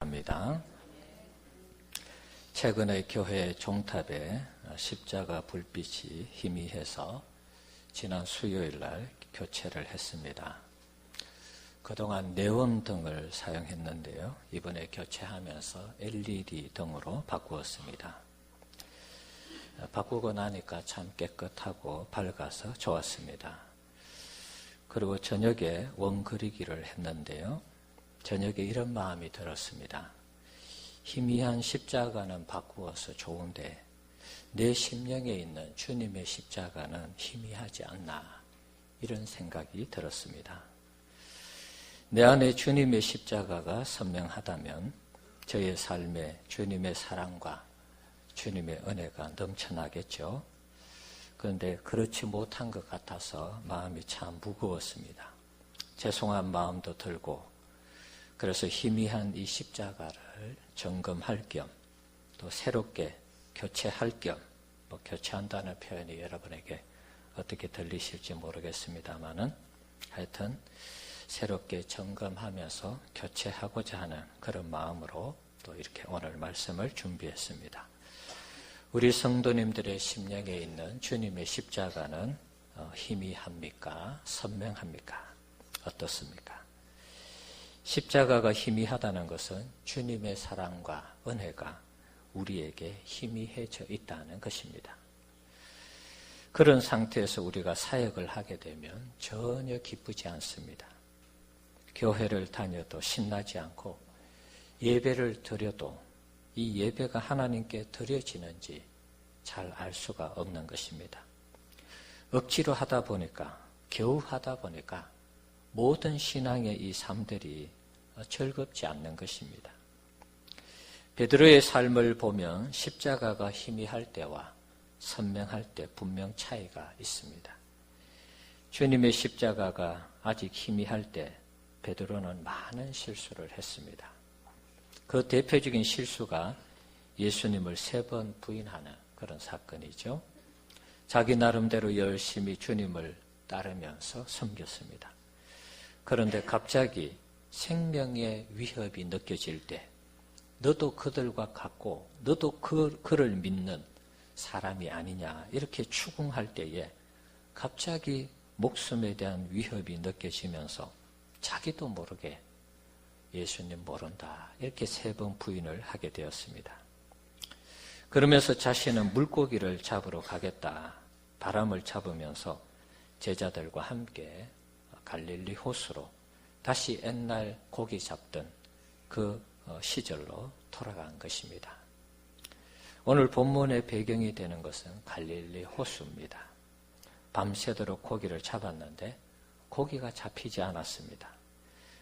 합니다. 최근에 교회 종탑에 십자가 불빛이 희미해서 지난 수요일 날 교체를 했습니다. 그동안 네온등을 사용했는데요. 이번에 교체하면서 LED 등으로 바꾸었습니다. 바꾸고 나니까 참 깨끗하고 밝아서 좋았습니다. 그리고 저녁에 원그리기를 했는데요. 저녁에 이런 마음이 들었습니다. 희미한 십자가는 바꾸어서 좋은데 내 심령에 있는 주님의 십자가는 희미하지 않나, 이런 생각이 들었습니다. 내 안에 주님의 십자가가 선명하다면 저의 삶에 주님의 사랑과 주님의 은혜가 넘쳐나겠죠. 그런데 그렇지 못한 것 같아서 마음이 참 무거웠습니다. 죄송한 마음도 들고, 그래서 희미한 이 십자가를 점검할 겸, 또 새롭게 교체할 겸, 교체한다는 표현이 여러분에게 어떻게 들리실지 모르겠습니다만은 하여튼 새롭게 점검하면서 교체하고자 하는 그런 마음으로 또 이렇게 오늘 말씀을 준비했습니다. 우리 성도님들의 심령에 있는 주님의 십자가는 희미합니까? 선명합니까? 어떻습니까? 십자가가 희미하다는 것은 주님의 사랑과 은혜가 우리에게 희미해져 있다는 것입니다. 그런 상태에서 우리가 사역을 하게 되면 전혀 기쁘지 않습니다. 교회를 다녀도 신나지 않고 예배를 드려도 이 예배가 하나님께 드려지는지 잘 알 수가 없는 것입니다. 억지로 하다 보니까, 겨우 하다 보니까 모든 신앙의 이 삶들이 즐겁지 않는 것입니다. 베드로의 삶을 보면 십자가가 희미할 때와 선명할 때 분명 차이가 있습니다. 주님의 십자가가 아직 희미할 때 베드로는 많은 실수를 했습니다. 그 대표적인 실수가 예수님을 3번 부인하는 그런 사건이죠. 자기 나름대로 열심히 주님을 따르면서 섬겼습니다. 그런데 갑자기 생명의 위협이 느껴질 때, 너도 그들과 같고 너도 그를 믿는 사람이 아니냐, 이렇게 추궁할 때에 갑자기 목숨에 대한 위협이 느껴지면서 자기도 모르게 예수님 모른다, 이렇게 3번 부인을 하게 되었습니다. 그러면서 자신은 물고기를 잡으러 가겠다, 바람을 잡으면서 제자들과 함께 갈릴리 호수로 다시 옛날 고기 잡던 그 시절로 돌아간 것입니다. 오늘 본문의 배경이 되는 것은 갈릴리 호수입니다. 밤새도록 고기를 잡았는데 고기가 잡히지 않았습니다.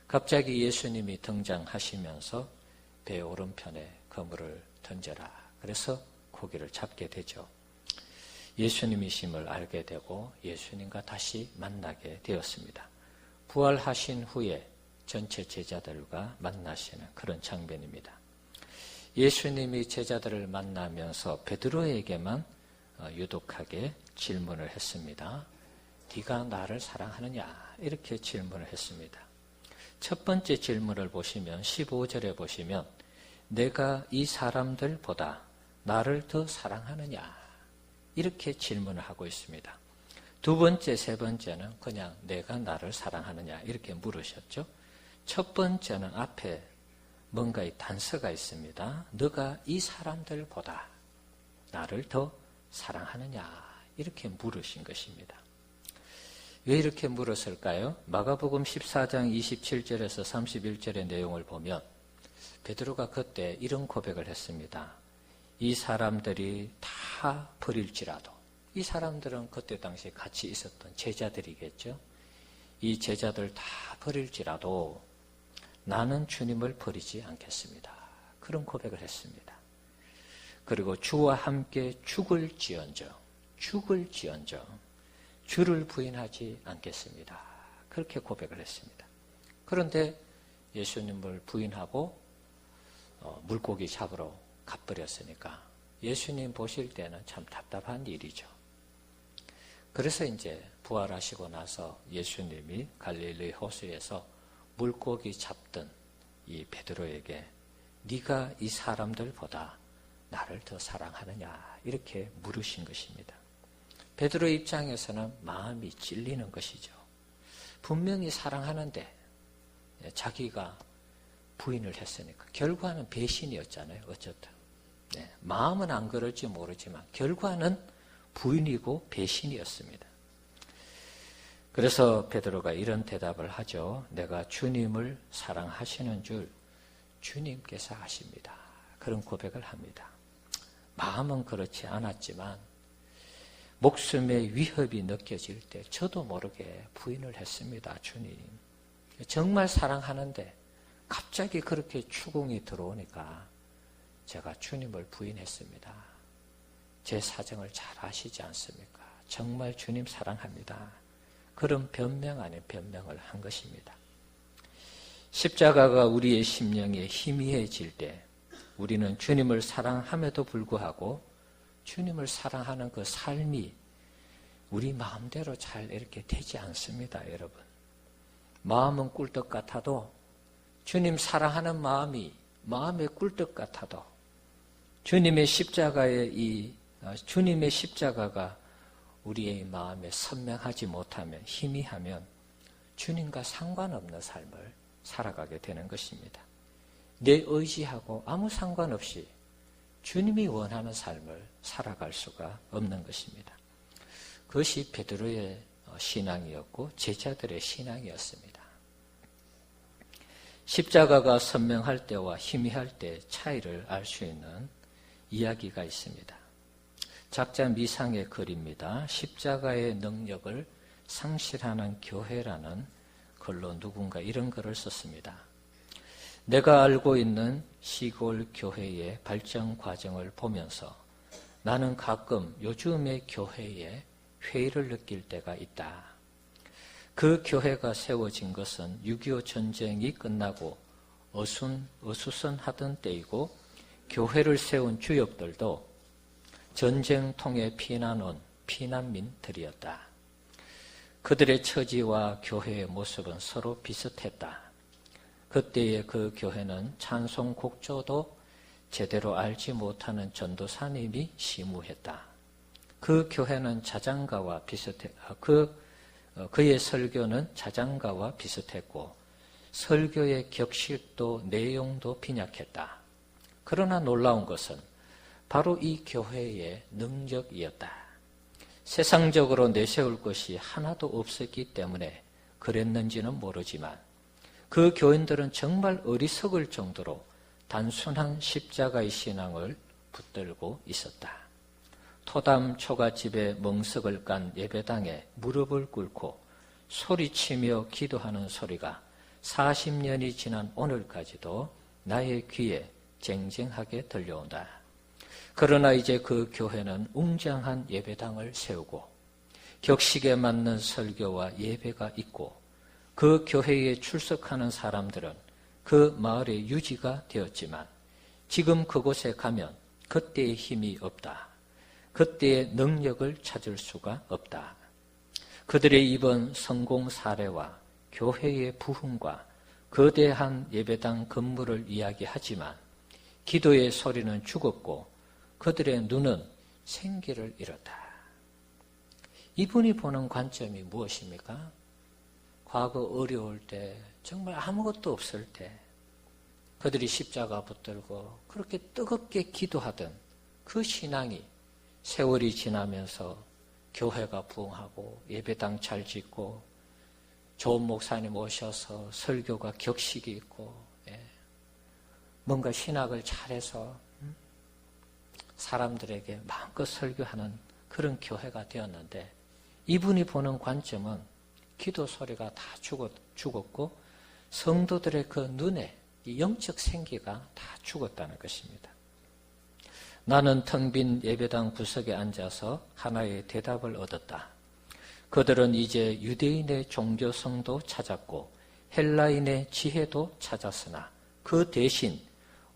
갑자기 예수님이 등장하시면서 배 오른편에 그물을 던져라, 그래서 고기를 잡게 되죠. 예수님이심을 알게 되고 예수님과 다시 만나게 되었습니다. 부활하신 후에 전체 제자들과 만나시는 그런 장면입니다. 예수님이 제자들을 만나면서 베드로에게만 유독하게 질문을 했습니다. 네가 나를 사랑하느냐, 이렇게 질문을 했습니다. 첫 번째 질문을 보시면 15절에 보시면 내가 이 사람들보다 나를 더 사랑하느냐, 이렇게 질문을 하고 있습니다. 두 번째, 세 번째는 그냥 내가 나를 사랑하느냐, 이렇게 물으셨죠. 첫 번째는 앞에 뭔가 이 단서가 있습니다. 너가 이 사람들보다 나를 더 사랑하느냐, 이렇게 물으신 것입니다. 왜 이렇게 물었을까요? 마가복음 14장 27절에서 31절의 내용을 보면 베드로가 그때 이런 고백을 했습니다. 이 사람들이 다 버릴지라도, 이 사람들은 그때 당시에 같이 있었던 제자들이겠죠. 이 제자들 다 버릴지라도 나는 주님을 버리지 않겠습니다, 그런 고백을 했습니다. 그리고 주와 함께 죽을지언정 주를 부인하지 않겠습니다, 그렇게 고백을 했습니다. 그런데 예수님을 부인하고 물고기 잡으러 가버렸으니까 예수님 보실 때는 참 답답한 일이죠. 그래서 이제 부활하시고 나서 예수님이 갈릴리 호수에서 물고기 잡던 이 베드로에게 네가 이 사람들보다 나를 더 사랑하느냐 이렇게 물으신 것입니다. 베드로 입장에서는 마음이 찔리는 것이죠. 분명히 사랑하는데 자기가 부인을 했으니까 결과는 배신이었잖아요. 어쨌든 마음은 안 그럴지 모르지만 결과는 부인이고 배신이었습니다. 그래서 베드로가 이런 대답을 하죠. 내가 주님을 사랑하시는 줄 주님께서 아십니다. 그런 고백을 합니다. 마음은 그렇지 않았지만 목숨의 위협이 느껴질 때 저도 모르게 부인을 했습니다. 주님. 정말 사랑하는데 갑자기 그렇게 추궁이 들어오니까 제가 주님을 부인했습니다. 제 사정을 잘 아시지 않습니까? 정말 주님 사랑합니다. 그런 변명 아닌 변명을 한 것입니다. 십자가가 우리의 심령에 희미해질 때 우리는 주님을 사랑함에도 불구하고 주님을 사랑하는 그 삶이 우리 마음대로 잘 이렇게 되지 않습니다, 여러분. 마음은 꿀떡 같아도 주님 사랑하는 마음이 마음의 꿀떡 같아도 주님의 십자가가 우리의 마음에 선명하지 못하면 희미하면 주님과 상관없는 삶을 살아가게 되는 것입니다. 내 의지하고 아무 상관없이 주님이 원하는 삶을 살아갈 수가 없는 것입니다. 그것이 베드로의 신앙이었고 제자들의 신앙이었습니다. 십자가가 선명할 때와 희미할 때 차이를 알 수 있는 이야기가 있습니다. 작자 미상의 글입니다. 십자가의 능력을 상실하는 교회라는 글로 누군가 이런 글을 썼습니다. 내가 알고 있는 시골 교회의 발전 과정을 보면서 나는 가끔 요즘의 교회에 회의를 느낄 때가 있다. 그 교회가 세워진 것은 6.25 전쟁이 끝나고 어수선하던 때이고 교회를 세운 주역들도 전쟁 통해 피난 온 피난민들이었다. 그들의 처지와 교회의 모습은 서로 비슷했다. 그때의 그 교회는 찬송 곡조도 제대로 알지 못하는 전도사님이 심우했다. 그 교회는 그의 설교는 자장가와 비슷했고 설교의 격식도 내용도 빈약했다. 그러나 놀라운 것은 바로 이 교회의 능력이었다. 세상적으로 내세울 것이 하나도 없었기 때문에 그랬는지는 모르지만 그 교인들은 정말 어리석을 정도로 단순한 십자가의 신앙을 붙들고 있었다. 토담 초가집에 멍석을 깐 예배당에 무릎을 꿇고 소리치며 기도하는 소리가 40년이 지난 오늘까지도 나의 귀에 쟁쟁하게 들려온다. 그러나 이제 그 교회는 웅장한 예배당을 세우고 격식에 맞는 설교와 예배가 있고 그 교회에 출석하는 사람들은 그 마을의 유지가 되었지만 지금 그곳에 가면 그때의 힘이 없다. 그때의 능력을 찾을 수가 없다. 그들의 이번 성공 사례와 교회의 부흥과 거대한 예배당 건물을 이야기하지만 기도의 소리는 죽었고 그들의 눈은 생기를 잃었다. 이분이 보는 관점이 무엇입니까? 과거 어려울 때 정말 아무것도 없을 때 그들이 십자가 붙들고 그렇게 뜨겁게 기도하던 그 신앙이 세월이 지나면서 교회가 부흥하고 예배당 잘 짓고 좋은 목사님 오셔서 설교가 격식이 있고 뭔가 신학을 잘해서 사람들에게 마음껏 설교하는 그런 교회가 되었는데 이분이 보는 관점은 기도 소리가 다 죽었고 성도들의 그 눈에 이 영적 생기가 다 죽었다는 것입니다. 나는 텅 빈 예배당 구석에 앉아서 하나의 대답을 얻었다. 그들은 이제 유대인의 종교성도 찾았고 헬라인의 지혜도 찾았으나 그 대신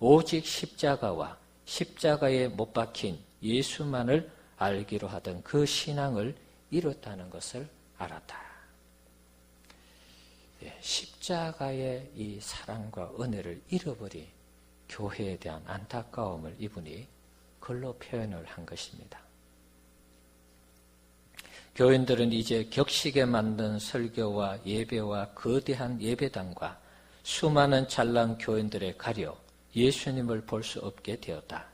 오직 십자가와 십자가에 못 박힌 예수만을 알기로 하던 그 신앙을 잃었다는 것을 알았다. 십자가의 이 사랑과 은혜를 잃어버린 교회에 대한 안타까움을 이분이 글로 표현을 한 것입니다. 교인들은 이제 격식에 맞는 설교와 예배와 거대한 예배당과 수많은 잘난 교인들에 가려 예수님을 볼 수 없게 되었다.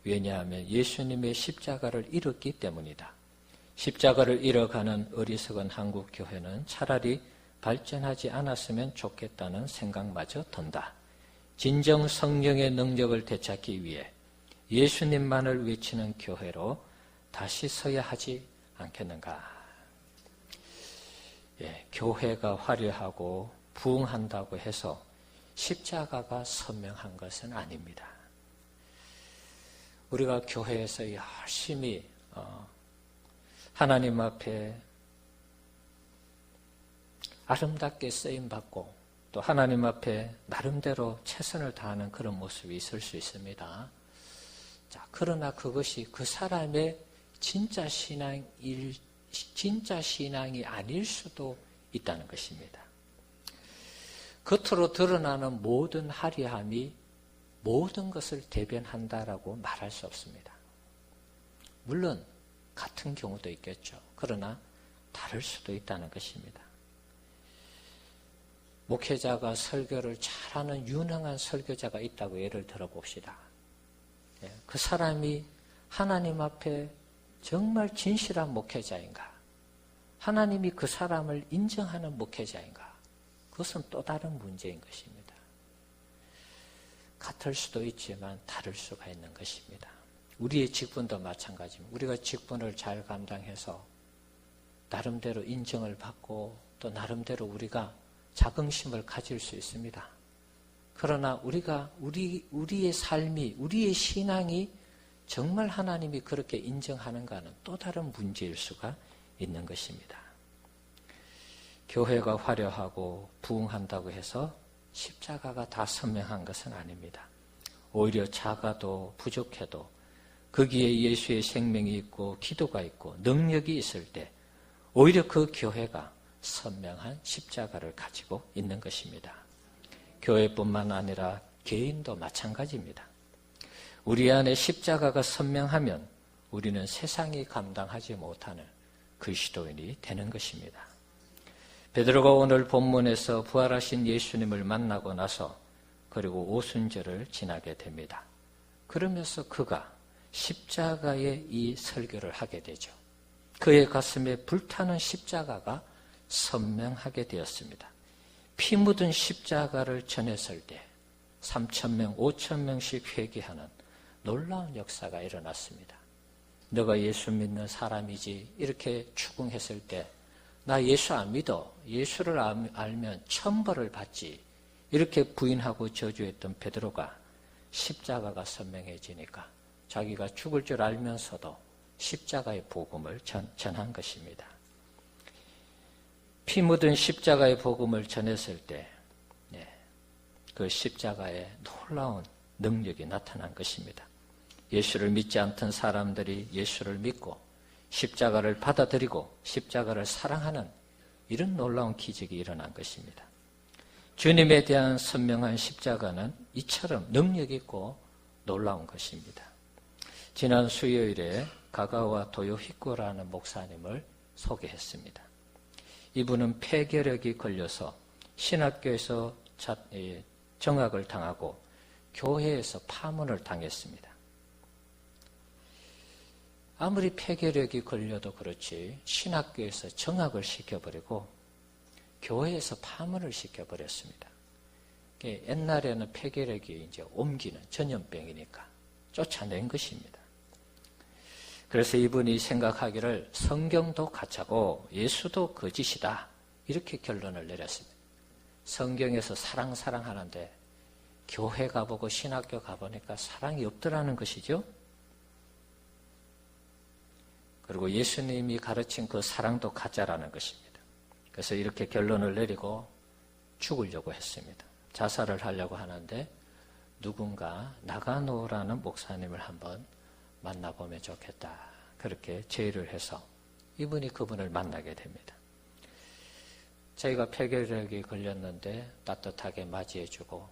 왜냐하면 예수님의 십자가를 잃었기 때문이다. 십자가를 잃어가는 어리석은 한국 교회는 차라리 발전하지 않았으면 좋겠다는 생각마저 든다. 진정 성령의 능력을 되찾기 위해 예수님만을 외치는 교회로 다시 서야 하지 않겠는가. 교회가 화려하고 부흥한다고 해서 십자가가 선명한 것은 아닙니다. 우리가 교회에서 열심히 하나님 앞에 아름답게 쓰임받고 또 하나님 앞에 나름대로 최선을 다하는 그런 모습이 있을 수 있습니다. 자, 그러나 그것이 그 사람의 진짜 신앙이 아닐 수도 있다는 것입니다. 겉으로 드러나는 모든 화려함이 모든 것을 대변한다라고 말할 수 없습니다. 물론 같은 경우도 있겠죠. 그러나 다를 수도 있다는 것입니다. 목회자가 설교를 잘하는 유능한 설교자가 있다고 예를 들어봅시다. 그 사람이 하나님 앞에 정말 진실한 목회자인가? 하나님이 그 사람을 인정하는 목회자인가? 그것은 또 다른 문제인 것입니다. 같을 수도 있지만 다를 수가 있는 것입니다. 우리의 직분도 마찬가지입니다. 우리가 직분을 잘 감당해서 나름대로 인정을 받고 또 나름대로 우리가 자긍심을 가질 수 있습니다. 그러나 우리의 삶이, 우리의 신앙이 정말 하나님이 그렇게 인정하는가는 또 다른 문제일 수가 있는 것입니다. 교회가 화려하고 부흥한다고 해서 십자가가 다 선명한 것은 아닙니다. 오히려 작아도 부족해도 거기에 예수의 생명이 있고 기도가 있고 능력이 있을 때 오히려 그 교회가 선명한 십자가를 가지고 있는 것입니다. 교회뿐만 아니라 개인도 마찬가지입니다. 우리 안에 십자가가 선명하면 우리는 세상이 감당하지 못하는 그리스도인이 되는 것입니다. 베드로가 오늘 본문에서 부활하신 예수님을 만나고 나서 그리고 오순절을 지나게 됩니다. 그러면서 그가 십자가의 이 설교를 하게 되죠. 그의 가슴에 불타는 십자가가 선명하게 되었습니다. 피 묻은 십자가를 전했을 때 3,000명, 5,000명씩 회개하는 놀라운 역사가 일어났습니다. 너가 예수 믿는 사람이지 이렇게 추궁했을 때 나 예수 안 믿어. 예수를 알면 천벌을 받지. 이렇게 부인하고 저주했던 베드로가 십자가가 선명해지니까 자기가 죽을 줄 알면서도 십자가의 복음을 전한 것입니다. 피 묻은 십자가의 복음을 전했을 때 그 십자가의 놀라운 능력이 나타난 것입니다. 예수를 믿지 않던 사람들이 예수를 믿고 십자가를 받아들이고 십자가를 사랑하는 이런 놀라운 기적이 일어난 것입니다. 주님에 대한 선명한 십자가는 이처럼 능력 있고 놀라운 것입니다. 지난 수요일에 가가와 도요히코라는 목사님을 소개했습니다. 이분은 폐결핵이 걸려서 신학교에서 정학을 당하고 교회에서 파문을 당했습니다. 아무리 폐결핵이 걸려도 그렇지 신학교에서 정학을 시켜버리고 교회에서 파문을 시켜버렸습니다. 옛날에는 폐결핵이 이제 옮기는 전염병이니까 쫓아낸 것입니다. 그래서 이분이 생각하기를 성경도 가짜고 예수도 거짓이다. 이렇게 결론을 내렸습니다. 성경에서 사랑하는데 교회 가보고 신학교 가보니까 사랑이 없더라는 것이죠. 그리고 예수님이 가르친 그 사랑도 가짜라는 것입니다. 그래서 이렇게 결론을 내리고 죽으려고 했습니다. 자살을 하려고 하는데 누군가 나가노라는 목사님을 한번 만나보면 좋겠다. 그렇게 제의를 해서 이분이 그분을 만나게 됩니다. 저희가 폐결핵이 걸렸는데 따뜻하게 맞이해주고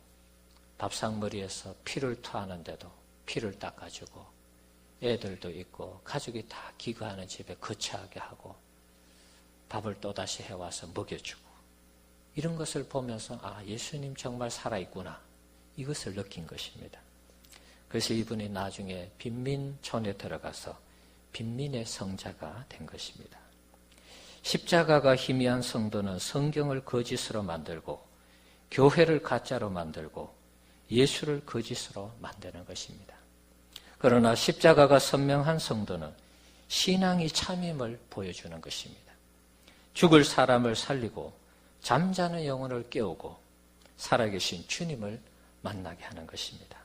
밥상머리에서 피를 토하는데도 피를 닦아주고 애들도 있고 가족이 다 기거하는 집에 거처하게 하고 밥을 또다시 해와서 먹여주고 이런 것을 보면서 아, 예수님 정말 살아있구나 이것을 느낀 것입니다. 그래서 이분이 나중에 빈민촌에 들어가서 빈민의 성자가 된 것입니다. 십자가가 희미한 성도는 성경을 거짓으로 만들고 교회를 가짜로 만들고 예수를 거짓으로 만드는 것입니다. 그러나 십자가가 선명한 성도는 신앙이 참임을 보여주는 것입니다. 죽을 사람을 살리고 잠자는 영혼을 깨우고 살아계신 주님을 만나게 하는 것입니다.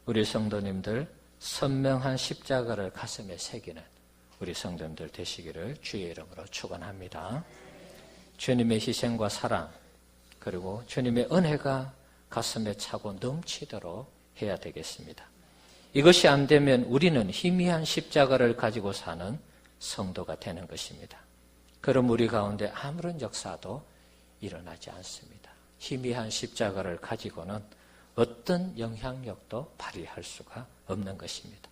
우리 성도님들 선명한 십자가를 가슴에 새기는 우리 성도님들 되시기를 주의 이름으로 축원합니다. 주님의 희생과 사랑 그리고 주님의 은혜가 가슴에 차고 넘치도록 해야 되겠습니다. 이것이 안 되면 우리는 희미한 십자가를 가지고 사는 성도가 되는 것입니다. 그럼 우리 가운데 아무런 역사도 일어나지 않습니다. 희미한 십자가를 가지고는 어떤 영향력도 발휘할 수가 없는 것입니다.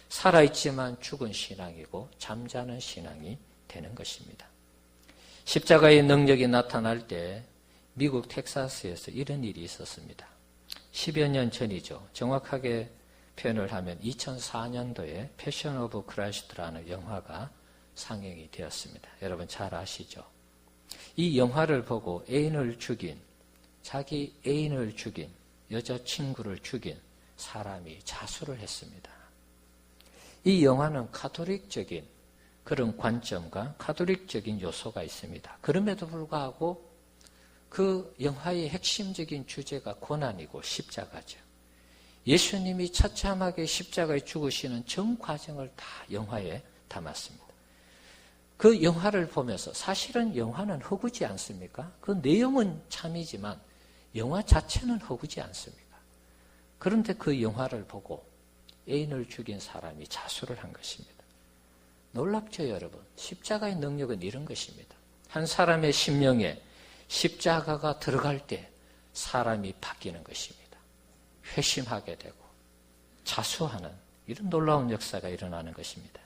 살아있지만 죽은 신앙이고 잠자는 신앙이 되는 것입니다. 십자가의 능력이 나타날 때 미국 텍사스에서 이런 일이 있었습니다. 10여 년 전이죠. 정확하게 표현을 하면 2004년도에 패션 오브 크라이스트라는 영화가 상영이 되었습니다. 여러분 잘 아시죠? 이 영화를 보고 자기 애인을 죽인 여자친구를 죽인 사람이 자수를 했습니다. 이 영화는 카톨릭적인 그런 관점과 카톨릭적인 요소가 있습니다. 그럼에도 불구하고 그 영화의 핵심적인 주제가 고난이고 십자가죠. 예수님이 처참하게 십자가에 죽으시는 전 과정을 다 영화에 담았습니다. 그 영화를 보면서 사실은 영화는 허구지 않습니까? 그 내용은 참이지만 영화 자체는 허구지 않습니까? 그런데 그 영화를 보고 애인을 죽인 사람이 자수를 한 것입니다. 놀랍죠, 여러분? 십자가의 능력은 이런 것입니다. 한 사람의 심령에 십자가가 들어갈 때 사람이 바뀌는 것입니다. 회심하게 되고 자수하는 이런 놀라운 역사가 일어나는 것입니다.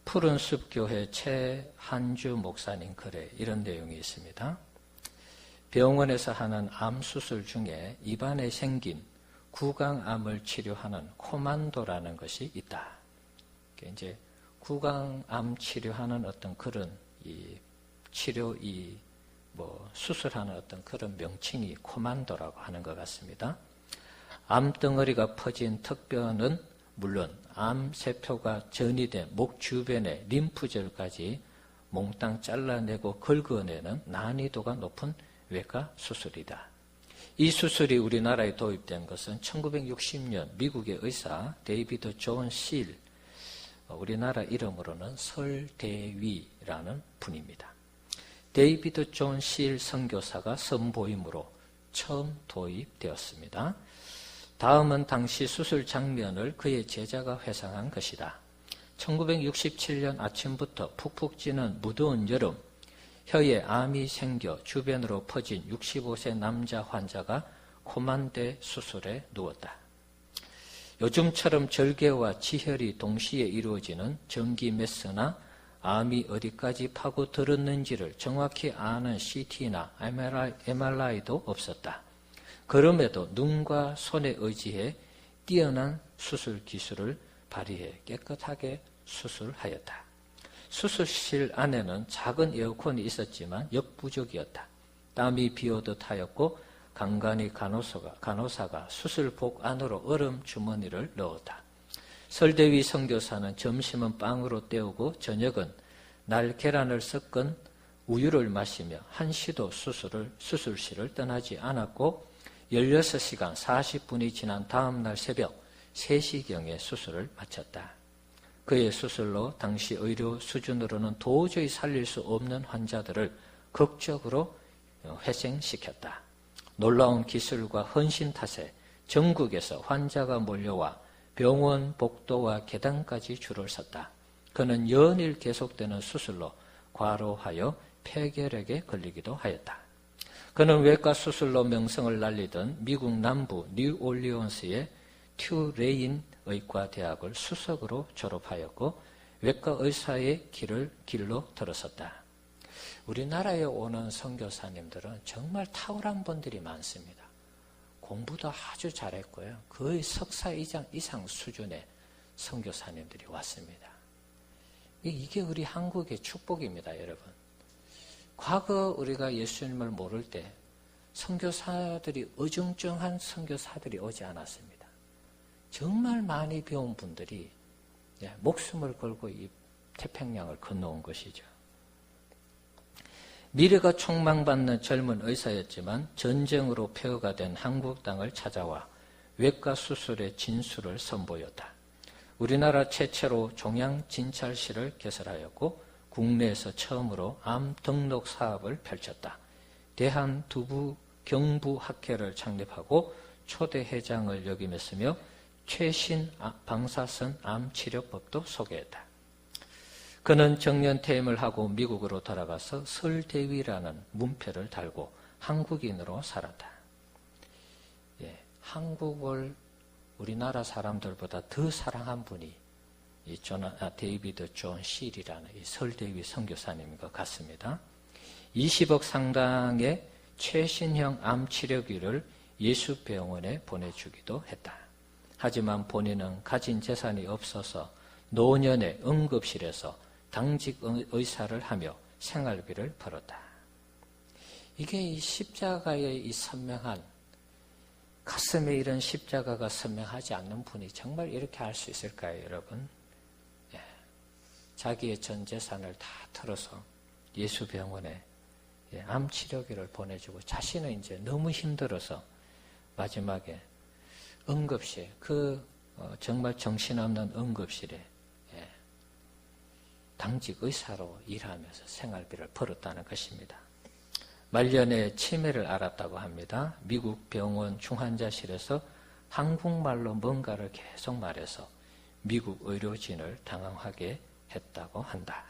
푸른숲교회 최한주 목사님 글에 이런 내용이 있습니다. 병원에서 하는 암 수술 중에 입안에 생긴 구강암을 치료하는 코만도라는 것이 있다. 이제 구강암 치료하는 어떤 그런 수술하는 어떤 그런 명칭이 코만도라고 하는 것 같습니다. 암덩어리가 퍼진 턱뼈는 물론 암세포가 전이된 목 주변의 림프절까지 몽땅 잘라내고 긁어내는 난이도가 높은 외과 수술이다. 이 수술이 우리나라에 도입된 것은 1960년 미국의 의사 데이비드 존 실, 우리나라 이름으로는 설대위라는 분입니다. 데이비드 존 실 선교사가 선보임으로 처음 도입되었습니다. 다음은 당시 수술 장면을 그의 제자가 회상한 것이다. 1967년 아침부터 푹푹 찌는 무더운 여름, 혀에 암이 생겨 주변으로 퍼진 65세 남자 환자가 코만대 수술에 누웠다. 요즘처럼 절개와 지혈이 동시에 이루어지는 전기 메스나 암이 어디까지 파고들었는지를 정확히 아는 CT나 MRI도 없었다. 그럼에도 눈과 손에 의지해 뛰어난 수술 기술을 발휘해 깨끗하게 수술하였다. 수술실 안에는 작은 에어컨이 있었지만 역부족이었다. 땀이 비오듯 하였고 간간히 간호사가 수술복 안으로 얼음 주머니를 넣었다. 설대위 선교사는 점심은 빵으로 때우고 저녁은 날 계란을 섞은 우유를 마시며 한시도 수술실을 떠나지 않았고 16시간 40분이 지난 다음 날 새벽 3시경에 수술을 마쳤다. 그의 수술로 당시 의료 수준으로는 도저히 살릴 수 없는 환자들을 극적으로 회생시켰다. 놀라운 기술과 헌신 탓에 전국에서 환자가 몰려와 병원 복도와 계단까지 줄을 섰다. 그는 연일 계속되는 수술로 과로하여 폐결핵에 걸리기도 하였다. 그는 외과 수술로 명성을 날리던 미국 남부 뉴올리언스의 튜레인 의과대학을 수석으로 졸업하였고 외과 의사의 길로 들어섰다. 우리나라에 오는 선교사님들은 정말 탁월한 분들이 많습니다. 공부도 아주 잘했고요. 거의 석사 이상 수준의 선교사님들이 왔습니다. 이게 우리 한국의 축복입니다, 여러분. 과거 우리가 예수님을 모를 때 선교사들이 어중쩡한 선교사들이 오지 않았습니다. 정말 많이 배운 분들이 목숨을 걸고 이 태평양을 건너온 것이죠. 미래가 촉망받는 젊은 의사였지만 전쟁으로 폐허가 된 한국 땅을 찾아와 외과 수술의 진수를 선보였다. 우리나라 최초로 종양진찰실을 개설하였고 국내에서 처음으로 암 등록 사업을 펼쳤다. 대한두부경부학회를 창립하고 초대 회장을 역임했으며 최신 방사선 암치료법도 소개했다. 그는 정년퇴임을 하고 미국으로 돌아가서 설대위라는 문패를 달고 한국인으로 살았다. 한국을 우리나라 사람들보다 더 사랑한 분이 이 데이비드 존 실이라는 이 설대위 선교사님인 것 같습니다. 20억 상당의 최신형 암 치료기를 예수병원에 보내주기도 했다. 하지만 본인은 가진 재산이 없어서 노년의 응급실에서 당직 의사를 하며 생활비를 벌었다. 이게 이 십자가의 이 선명한 가슴에 이런 십자가가 선명하지 않는 분이 정말 이렇게 할 수 있을까요, 여러분? 자기의 전 재산을 다 털어서 예수병원에 암치료기를 보내주고 자신은 이제 너무 힘들어서 마지막에 응급실, 정말 정신없는 응급실에 당직 의사로 일하면서 생활비를 벌었다는 것입니다. 말년에 치매를 앓았다고 합니다. 미국 병원 중환자실에서 한국말로 뭔가를 계속 말해서 미국 의료진을 당황하게 했다고 한다.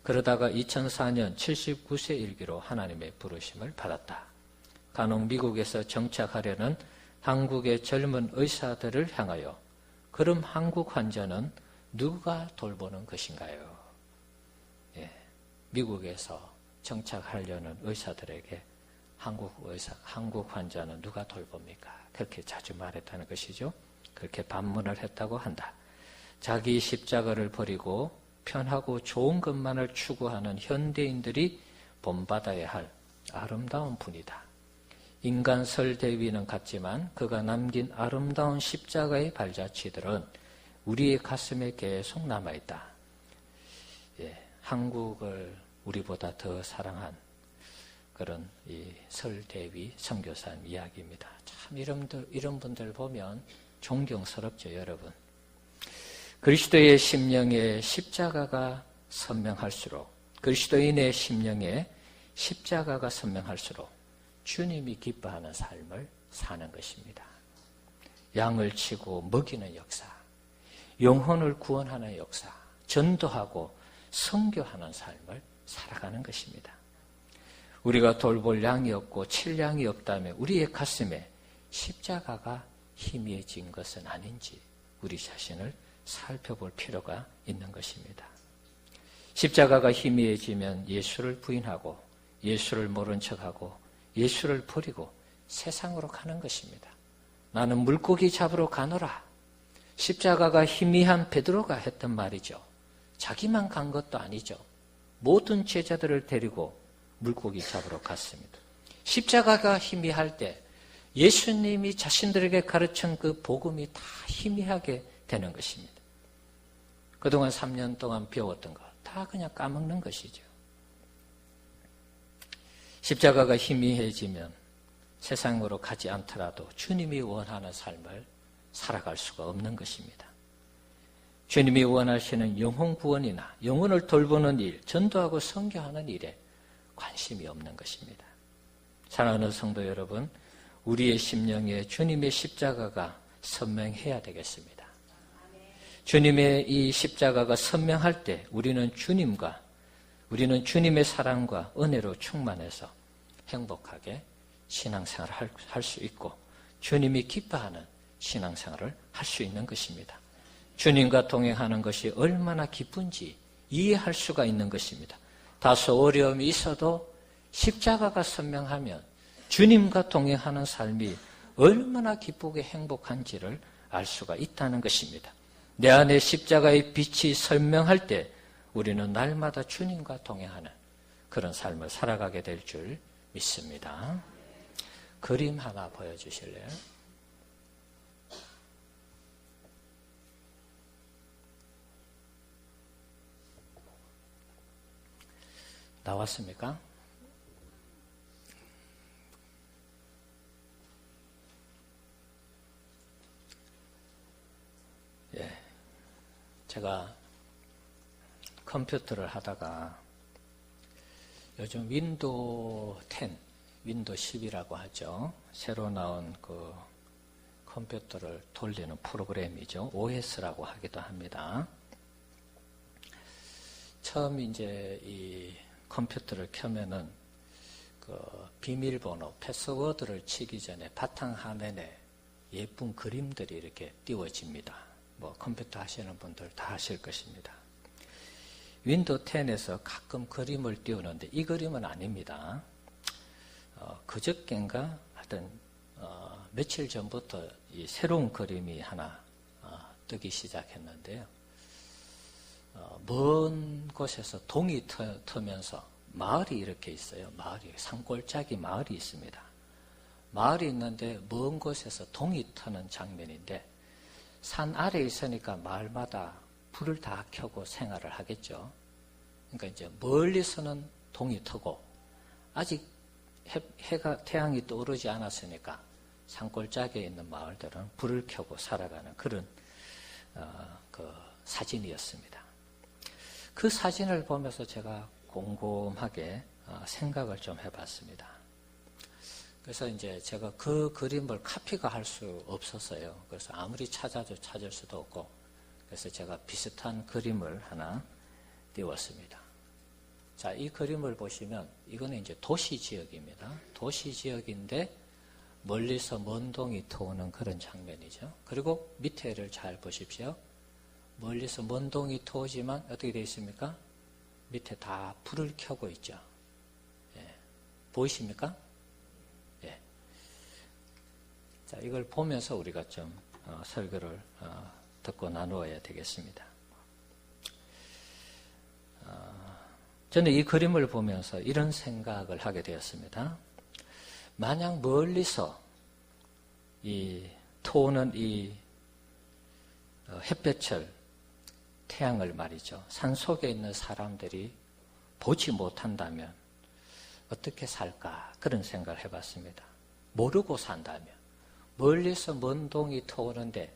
그러다가 2004년 79세 일기로 하나님의 부르심을 받았다. 간혹 미국에서 정착하려는 한국의 젊은 의사들을 향하여 그럼 한국 환자는 누가 돌보는 것인가요? 미국에서 정착하려는 의사들에게 한국 환자는 누가 돌봅니까? 그렇게 자주 말했다는 것이죠. 그렇게 반문을 했다고 한다. 자기 십자가를 버리고 편하고 좋은 것만을 추구하는 현대인들이 본받아야 할 아름다운 분이다. 인간 설대위는 같지만 그가 남긴 아름다운 십자가의 발자취들은 우리의 가슴에 계속 남아있다. 한국을 우리보다 더 사랑한 그런 이 설대위 선교사님 이야기입니다. 참 이런 분들 보면 존경스럽죠, 여러분. 그리스도의 심령에 십자가가 선명할수록, 그리스도인의 심령에 십자가가 선명할수록 주님이 기뻐하는 삶을 사는 것입니다. 양을 치고 먹이는 역사, 영혼을 구원하는 역사, 전도하고 선교하는 삶을 살아가는 것입니다. 우리가 돌볼 양이 없고 칠 양이 없다면 우리의 가슴에 십자가가 희미해진 것은 아닌지 우리 자신을 살펴볼 필요가 있는 것입니다. 십자가가 희미해지면 예수를 부인하고 예수를 모른 척하고 예수를 버리고 세상으로 가는 것입니다. 나는 물고기 잡으러 가노라. 십자가가 희미한 베드로가 했던 말이죠. 자기만 간 것도 아니죠. 모든 제자들을 데리고 물고기 잡으러 갔습니다. 십자가가 희미할 때 예수님이 자신들에게 가르친 그 복음이 다 희미하게 되는 것입니다. 그동안 3년 동안 배웠던 거 다 그냥 까먹는 것이죠. 십자가가 희미해지면 세상으로 가지 않더라도 주님이 원하는 삶을 살아갈 수가 없는 것입니다. 주님이 원하시는 영혼 구원이나 영혼을 돌보는 일, 전도하고 선교하는 일에 관심이 없는 것입니다. 사랑하는 성도 여러분, 우리의 심령에 주님의 십자가가 선명해야 되겠습니다. 주님의 이 십자가가 선명할 때 우리는 주님의 사랑과 은혜로 충만해서 행복하게 신앙생활을 할 수 있고 주님이 기뻐하는 신앙생활을 할 수 있는 것입니다. 주님과 동행하는 것이 얼마나 기쁜지 이해할 수가 있는 것입니다. 다소 어려움이 있어도 십자가가 선명하면 주님과 동행하는 삶이 얼마나 기쁘게 행복한지를 알 수가 있다는 것입니다. 내 안에 십자가의 빛이 선명할 때 우리는 날마다 주님과 동행하는 그런 삶을 살아가게 될 줄 믿습니다. 그림 하나 보여주실래요? 나왔습니까? 예. 제가 컴퓨터를 하다가 요즘 윈도우 10, 윈도우 10이라고 하죠. 새로 나온 그 컴퓨터를 돌리는 프로그램이죠. OS라고 하기도 합니다. 처음 이제 이 컴퓨터를 켜면은 그 비밀번호, 패스워드를 치기 전에 바탕화면에 예쁜 그림들이 이렇게 띄워집니다. 뭐 컴퓨터 하시는 분들 다 하실 것입니다. 윈도우 10에서 가끔 그림을 띄우는데 이 그림은 아닙니다. 그저께인가 하여튼 며칠 전부터 이 새로운 그림이 하나 뜨기 시작했는데요. 먼 곳에서 동이 트면서 마을이 이렇게 있어요. 마을이 산골짜기 마을이 있습니다. 마을이 있는데 먼 곳에서 동이 트는 장면인데 산 아래에 있으니까 마을마다 불을 다 켜고 생활을 하겠죠. 그러니까 이제 멀리서는 동이 트고 아직 태양이 떠오르지 않았으니까 산골짜기에 있는 마을들은 불을 켜고 살아가는 그런 그 사진이었습니다. 그 사진을 보면서 제가 곰곰하게 생각을 좀 해봤습니다. 그래서 이제 제가 그 그림을 카피가 할 수 없었어요. 그래서 아무리 찾아도 찾을 수도 없고, 그래서 제가 비슷한 그림을 하나 띄웠습니다. 자, 이 그림을 보시면 이거는 이제 도시 지역입니다. 도시 지역인데 멀리서 먼 동이 터오는 그런 장면이죠. 그리고 밑에를 잘 보십시오. 멀리서 먼 동이 터오지만 어떻게 되어 있습니까? 밑에 다 불을 켜고 있죠. 예. 보이십니까? 예. 자, 이걸 보면서 우리가 좀 설교를 듣고 나누어야 되겠습니다. 저는 이 그림을 보면서 이런 생각을 하게 되었습니다. 만약 멀리서 이 터오는 이 햇볕을 태양을 말이죠. 산 속에 있는 사람들이 보지 못한다면 어떻게 살까? 그런 생각을 해봤습니다. 모르고 산다면 멀리서 먼 동이 터오는데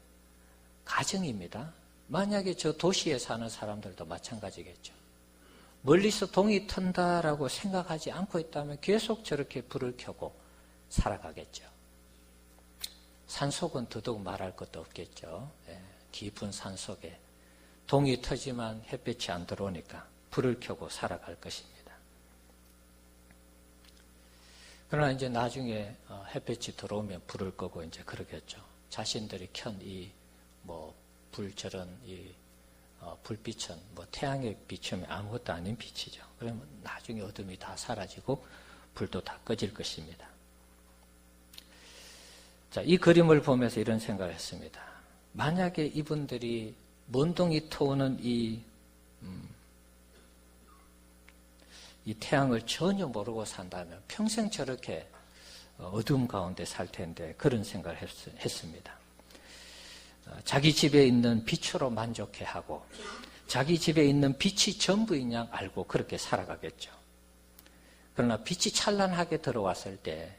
가정입니다. 만약에 저 도시에 사는 사람들도 마찬가지겠죠. 멀리서 동이 튼다라고 생각하지 않고 있다면 계속 저렇게 불을 켜고 살아가겠죠. 산속은 더더욱 말할 것도 없겠죠. 예, 깊은 산속에 동이 터지만 햇빛이 안 들어오니까 불을 켜고 살아갈 것입니다. 그러나 이제 나중에 햇빛이 들어오면 불을 끄고 이제 그러겠죠. 자신들이 켠 이 불처럼 이 불빛은 태양의 비추면 아무것도 아닌 빛이죠. 그러면 나중에 어둠이 다 사라지고 불도 다 꺼질 것입니다. 자, 이 그림을 보면서 이런 생각을 했습니다. 만약에 이분들이 먼 동이 터오는 이 태양을 전혀 모르고 산다면 평생 저렇게 어둠 가운데 살 텐데 그런 생각을 했습니다. 자기 집에 있는 빛으로 만족해하고 자기 집에 있는 빛이 전부인 양 알고 그렇게 살아가겠죠. 그러나 빛이 찬란하게 들어왔을 때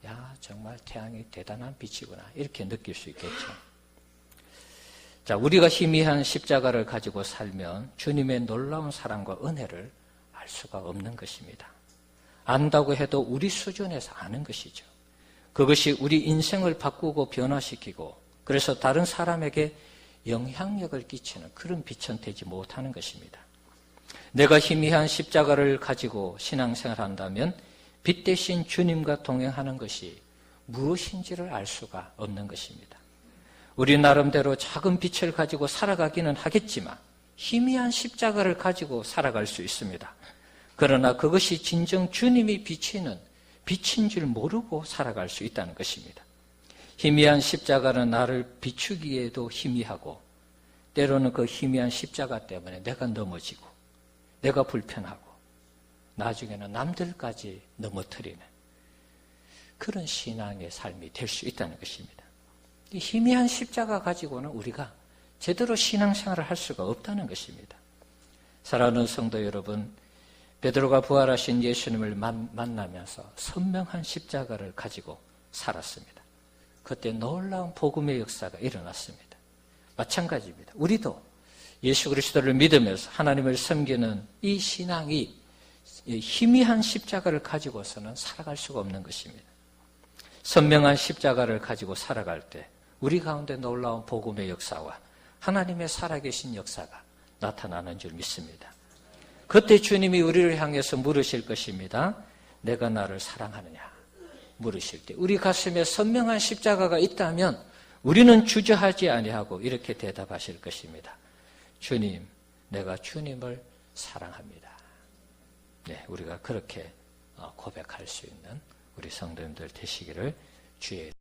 야, 정말 태양이 대단한 빛이구나 이렇게 느낄 수 있겠죠. 자, 우리가 희미한 십자가를 가지고 살면 주님의 놀라운 사랑과 은혜를 알 수가 없는 것입니다. 안다고 해도 우리 수준에서 아는 것이죠. 그것이 우리 인생을 바꾸고 변화시키고 그래서 다른 사람에게 영향력을 끼치는 그런 빛은 되지 못하는 것입니다. 내가 희미한 십자가를 가지고 신앙생활을 한다면 빛 대신 주님과 동행하는 것이 무엇인지를 알 수가 없는 것입니다. 우리 나름대로 작은 빛을 가지고 살아가기는 하겠지만 희미한 십자가를 가지고 살아갈 수 있습니다. 그러나 그것이 진정 주님이 비치는 빛인 줄 모르고 살아갈 수 있다는 것입니다. 희미한 십자가는 나를 비추기에도 희미하고 때로는 그 희미한 십자가 때문에 내가 넘어지고 내가 불편하고 나중에는 남들까지 넘어뜨리는 그런 신앙의 삶이 될 수 있다는 것입니다. 이 희미한 십자가 가지고는 우리가 제대로 신앙생활을 할 수가 없다는 것입니다. 사랑하는 성도 여러분, 베드로가 부활하신 예수님을 만나면서 선명한 십자가를 가지고 살았습니다. 그때 놀라운 복음의 역사가 일어났습니다. 마찬가지입니다. 우리도 예수 그리스도를 믿으면서 하나님을 섬기는 이 신앙이 희미한 십자가를 가지고서는 살아갈 수가 없는 것입니다. 선명한 십자가를 가지고 살아갈 때 우리 가운데 놀라운 복음의 역사와 하나님의 살아계신 역사가 나타나는 줄 믿습니다. 그때 주님이 우리를 향해서 물으실 것입니다. 내가 나를 사랑하느냐? 물으실 때 우리 가슴에 선명한 십자가가 있다면 우리는 주저하지 아니하고 이렇게 대답하실 것입니다. 주님, 내가 주님을 사랑합니다. 네, 우리가 그렇게 고백할 수 있는 우리 성도님들 되시기를 주의